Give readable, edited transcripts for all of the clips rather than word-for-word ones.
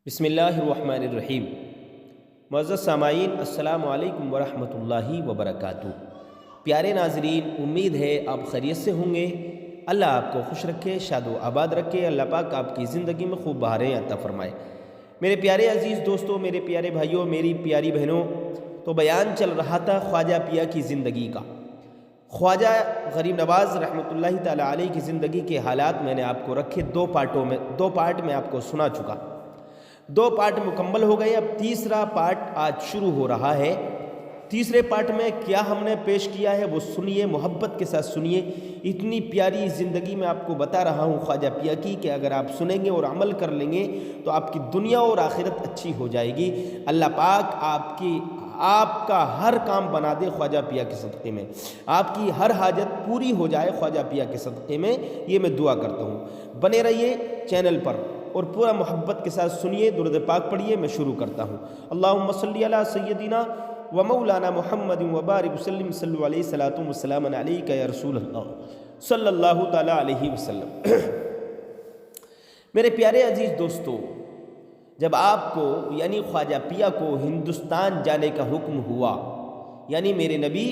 بسم اللہ الرحمن الرحیم۔ معزز سامعین، السلام علیکم ورحمۃ اللہ وبرکاتہ۔ پیارے ناظرین، امید ہے آپ خیریت سے ہوں گے۔ اللہ آپ کو خوش رکھے، شاد و آباد رکھے۔ اللہ پاک آپ کی زندگی میں خوب بہاریں عطا فرمائے۔ میرے پیارے عزیز دوستوں، میرے پیارے بھائیوں، میری پیاری بہنوں، تو بیان چل رہا تھا خواجہ پیا کی زندگی کا۔ خواجہ غریب نواز رحمۃ اللہ تعالی علیہ کی زندگی کے حالات میں نے آپ کو رکھے دو پارٹ میں آپ کو سنا چکا۔ 2 پارٹ مکمل ہو گئے، اب تیسرا پارٹ آج شروع ہو رہا ہے۔ تیسرے پارٹ میں کیا ہم نے پیش کیا ہے وہ سنیے، محبت کے ساتھ سنیے۔ اتنی پیاری زندگی میں آپ کو بتا رہا ہوں خواجہ پیا کی کہ اگر آپ سنیں گے اور عمل کر لیں گے تو آپ کی دنیا اور آخرت اچھی ہو جائے گی۔ اللہ پاک آپ کا ہر کام بنا دے خواجہ پیا کے صدقے میں، آپ کی ہر حاجت پوری ہو جائے خواجہ پیا کے صدقے میں، یہ میں دعا کرتا ہوں۔ بنے رہیے چینل پر اور پورا محبت کے ساتھ سنیے، درود پاک پڑھیے۔ میں شروع کرتا ہوں۔ اللہم صلی علی سیدنا و مولانا محمد وبارک وسلم، صلو علیہ الصلاۃ والسلام علیک یا رسول اللہ صلی اللہ تعالی علیہ وسلم۔ میرے پیارے عزیز دوستو، جب آپ کو یعنی خواجہ پیا کو ہندوستان جانے کا حکم ہوا، یعنی میرے نبی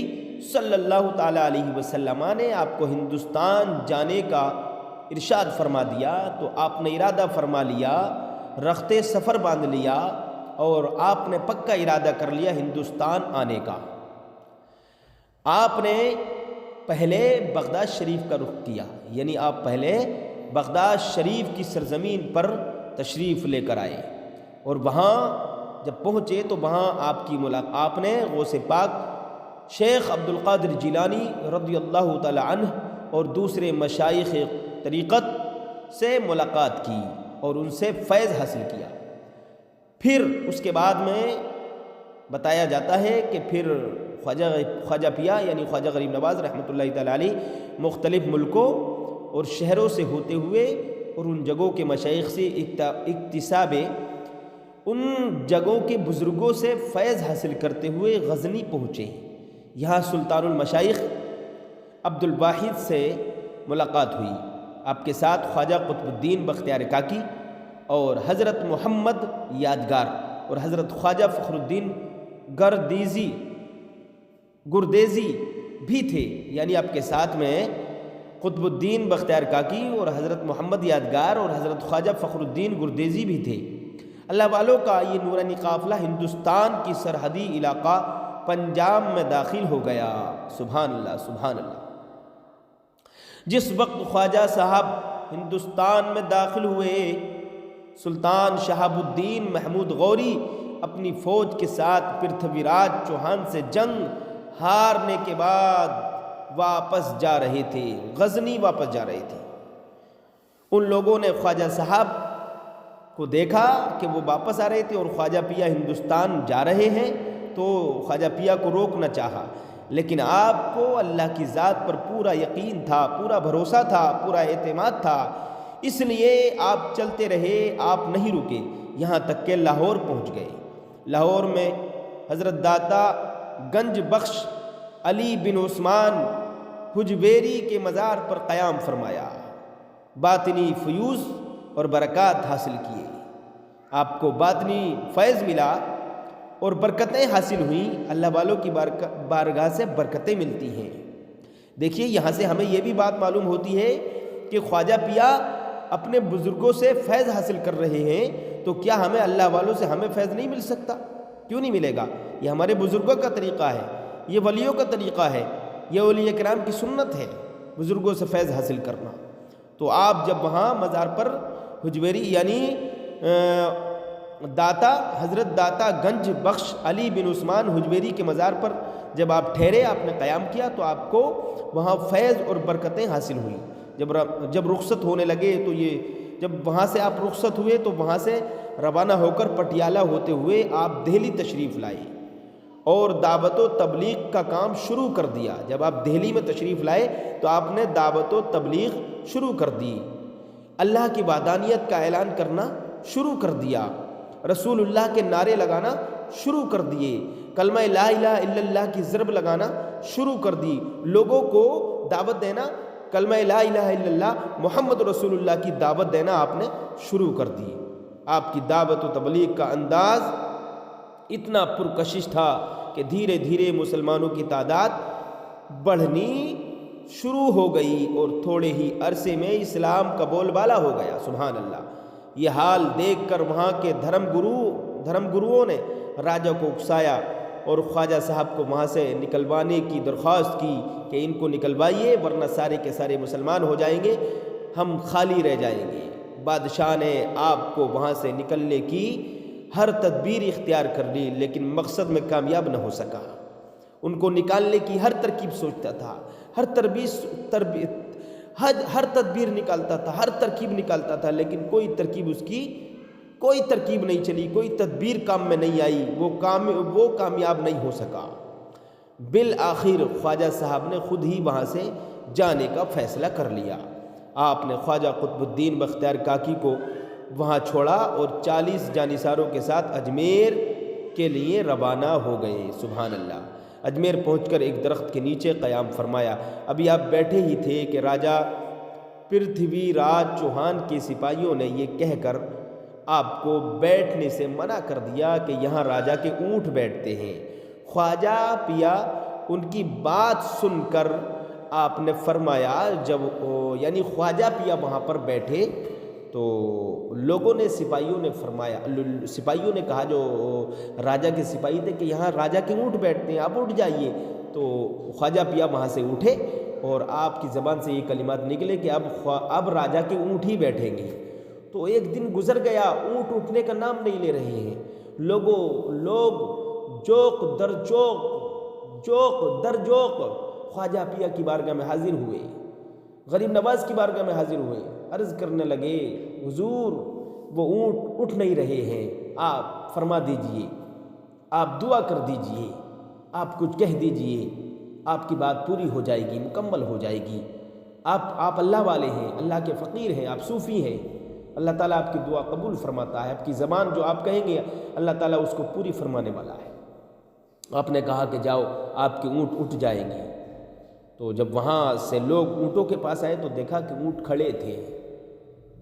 صلی اللہ تعالی علیہ وسلم نے آپ کو ہندوستان جانے کا ارشاد فرما دیا، تو آپ نے ارادہ فرما لیا، رخت سفر باندھ لیا اور آپ نے پکا ارادہ کر لیا ہندوستان آنے کا۔ آپ نے پہلے بغداد شریف کا رخ کیا، یعنی آپ پہلے بغداد شریف کی سرزمین پر تشریف لے کر آئے، اور وہاں جب پہنچے تو وہاں آپ نے غوث پاک شیخ عبد القادر جیلانی رضی اللہ تعالی عنہ اور دوسرے مشائخ طریقت سے ملاقات کی اور ان سے فیض حاصل کیا۔ پھر اس کے بعد میں بتایا جاتا ہے کہ پھر خواجہ پیا یعنی خواجہ غریب نواز رحمۃ اللہ تعالی علیہ مختلف ملکوں اور شہروں سے ہوتے ہوئے اور ان جگہوں کے مشائخ سے اکتساب ان جگہوں کے بزرگوں سے فیض حاصل کرتے ہوئے غزنی پہنچے۔ یہاں سلطان المشائخ عبد الواحد سے ملاقات ہوئی۔ آپ کے ساتھ خواجہ قطب الدین بختیار کاکی اور حضرت محمد یادگار اور حضرت خواجہ فخر الدین گردیزی بھی تھے، یعنی آپ کے ساتھ میں قطب الدین بختیار کاکی اور حضرت محمد یادگار اور حضرت خواجہ فخر الدین گردیزی بھی تھے۔ اللہ والوں کا یہ نورانی قافلہ ہندوستان کی سرحدی علاقہ پنجاب میں داخل ہو گیا۔ سبحان اللہ، سبحان اللہ۔ جس وقت خواجہ صاحب ہندوستان میں داخل ہوئے، سلطان شہاب الدین محمود غوری اپنی فوج کے ساتھ پرتھوی راج چوہان سے جنگ ہارنے کے بعد واپس جا رہے تھے، غزنی واپس جا رہے تھے۔ ان لوگوں نے خواجہ صاحب کو دیکھا کہ وہ واپس آ رہے تھے اور خواجہ پیا ہندوستان جا رہے ہیں، تو خواجہ پیا کو روکنا چاہا، لیکن آپ کو اللہ کی ذات پر پورا یقین تھا، پورا بھروسہ تھا، پورا اعتماد تھا، اس لیے آپ چلتے رہے، آپ نہیں رکے، یہاں تک کہ لاہور پہنچ گئے۔ لاہور میں حضرت داتا گنج بخش علی بن عثمان حجویری کے مزار پر قیام فرمایا، باطنی فیوز اور برکات حاصل کیے۔ آپ کو باطنی فیض ملا اور برکتیں حاصل ہوئیں۔ اللہ والوں کی بارگاہ سے برکتیں ملتی ہیں۔ دیکھیے، یہاں سے ہمیں یہ بھی بات معلوم ہوتی ہے کہ خواجہ پیا اپنے بزرگوں سے فیض حاصل کر رہے ہیں، تو کیا ہمیں اللہ والوں سے ہمیں فیض نہیں مل سکتا؟ کیوں نہیں ملے گا؟ یہ ہمارے بزرگوں کا طریقہ ہے، یہ ولیوں کا طریقہ ہے، یہ اولیاء کرام کی سنت ہے، بزرگوں سے فیض حاصل کرنا۔ تو آپ جب وہاں مزار پر حجویری یعنی حضرت داتا گنج بخش علی بن عثمان حجویری کے مزار پر جب آپ ٹھہرے، آپ نے قیام کیا، تو آپ کو وہاں فیض اور برکتیں حاصل ہوئیں۔ جب رخصت ہونے لگے تو جب وہاں سے آپ رخصت ہوئے تو وہاں سے روانہ ہو کر پٹیالہ ہوتے ہوئے آپ دہلی تشریف لائے اور دعوت و تبلیغ کا کام شروع کر دیا۔ جب آپ دہلی میں تشریف لائے تو آپ نے دعوت و تبلیغ شروع کر دی، اللہ کی وحدانیت کا اعلان کرنا شروع کر دیا، رسول اللہ کے نعرے لگانا شروع کر دیے، کلمہ لا الہ الا اللہ کی ضرب لگانا شروع کر دی، لوگوں کو دعوت دینا، کلمہ لا الہ الا اللہ محمد رسول اللہ کی دعوت دینا آپ نے شروع کر دی۔ آپ کی دعوت و تبلیغ کا انداز اتنا پرکشش تھا کہ دھیرے دھیرے مسلمانوں کی تعداد بڑھنی شروع ہو گئی اور تھوڑے ہی عرصے میں اسلام کا بول بالا ہو گیا۔ سبحان اللہ۔ یہ حال دیکھ کر وہاں کے دھرم گروؤں نے راجہ کو اکسایا اور خواجہ صاحب کو وہاں سے نکلوانے کی درخواست کی کہ ان کو نکلوائیے ورنہ سارے کے سارے مسلمان ہو جائیں گے، ہم خالی رہ جائیں گے۔ بادشاہ نے آپ کو وہاں سے نکلنے کی ہر تدبیر اختیار کر لی، لیکن مقصد میں کامیاب نہ ہو سکا۔ ان کو نکالنے کی ہر ترکیب سوچتا تھا، ہر تدبیر نکالتا تھا، ہر ترکیب نکالتا تھا، لیکن کوئی ترکیب نہیں چلی، کوئی تدبیر کام میں نہیں آئی، وہ کامیاب نہیں ہو سکا۔ بالآخر خواجہ صاحب نے خود ہی وہاں سے جانے کا فیصلہ کر لیا۔ آپ نے خواجہ قطب الدین بختیار کاکی کو وہاں چھوڑا اور 40 جانثاروں کے ساتھ اجمیر کے لیے روانہ ہو گئے۔ سبحان اللہ۔ اجمیر پہنچ کر ایک درخت کے نیچے قیام فرمایا۔ ابھی آپ بیٹھے ہی تھے کہ راجہ پرتھوی راج چوہان کے سپاہیوں نے یہ کہہ کر آپ کو بیٹھنے سے منع کر دیا کہ یہاں راجہ کے اونٹ بیٹھتے ہیں۔ خواجہ پیا ان کی بات سن کر آپ نے فرمایا، یعنی خواجہ پیا وہاں پر بیٹھے تو لوگوں نے سپاہیوں نے کہا، جو راجہ کے سپاہی تھے، کہ یہاں راجہ کے اونٹ بیٹھتے ہیں، آپ اٹھ جائیے۔ تو خواجہ پیا وہاں سے اٹھے اور آپ کی زبان سے یہ کلمات نکلے کہ اب راجہ کے اونٹ ہی بیٹھیں گے۔ تو ایک دن گزر گیا، اونٹ اٹھنے کا نام نہیں لے رہے ہیں۔ لوگ جوق در جوق خواجہ پیا کی بارگاہ میں حاضر ہوئے، غریب نواز کی بارگاہ میں حاضر ہوئے، عرض کرنے لگے، حضور وہ اونٹ اٹھ نہیں رہے ہیں، آپ فرما دیجئے، آپ دعا کر دیجئے، آپ کچھ کہہ دیجئے، آپ کی بات پوری ہو جائے گی، مکمل ہو جائے گی۔ آپ اللہ والے ہیں، اللہ کے فقیر ہیں، آپ صوفی ہیں، اللہ تعالیٰ آپ کی دعا قبول فرماتا ہے، آپ کی زبان جو آپ کہیں گے اللہ تعالیٰ اس کو پوری فرمانے والا ہے۔ آپ نے کہا کہ جاؤ، آپ کے اونٹ اٹھ جائیں گے۔ تو جب وہاں سے لوگ اونٹوں کے پاس آئے تو دیکھا کہ اونٹ کھڑے تھے۔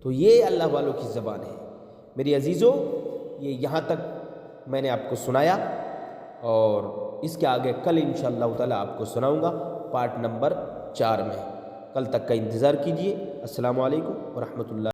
تو یہ اللہ والوں کی زبان ہے۔ میری عزیزوں، یہ یہاں تک میں نے آپ کو سنایا، اور اس کے آگے کل انشاءاللہ تعالیٰ آپ کو سناؤں گا پارٹ نمبر 4 میں۔ کل تک کا انتظار کیجیے۔ السلام علیکم ورحمۃ اللہ۔